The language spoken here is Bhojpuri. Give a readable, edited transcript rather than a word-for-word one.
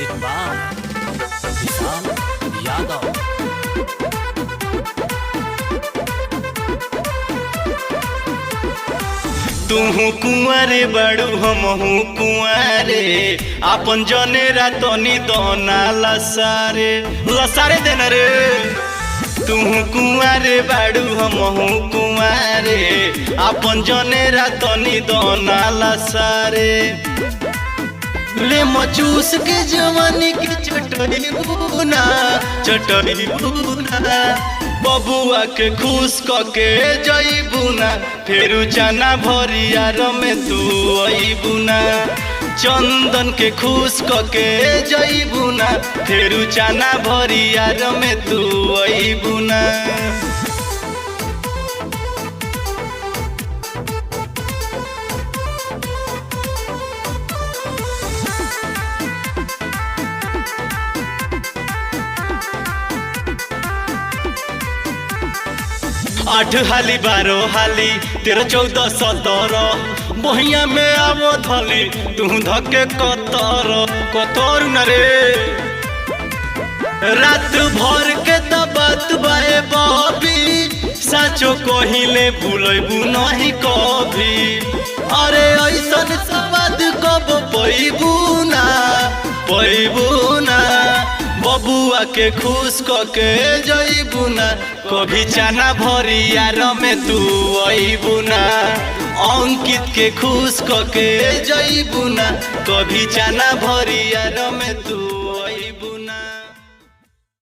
म्यूजिक बाय विशाल यादव। तुहू कुंवारे बड़ू हमहू कुंवारे आपन जनेरा तनी दोना लसारे लसारे देना रे। तुहू कुंवारे बड़ू हमहू कुंवारे आपन जनेरा तनी दोना लसारे। ले मचूस के जवानी के चटनी बुना बबुआ के खुश कके जईबुना फेरू जाना भरियार में तू अईबुना। चंदन के खुश कके जईबुना फेरू जाना भरियार में तू अईबुना। 8 हाली 12 हाली 13 14 17 बहिया में आवो धली तू धके कतर न रे। रात भर के तबत बाए बबी साचो कहिले भूलबू नहीं कभी। अरे ऐसन सवाद कब पैबू ना बबुआ के खुश कके जईबुना कभी चाना भरियार में तू अईबुना। अंकित के खुश कके जईबुना कभी चाना भरिया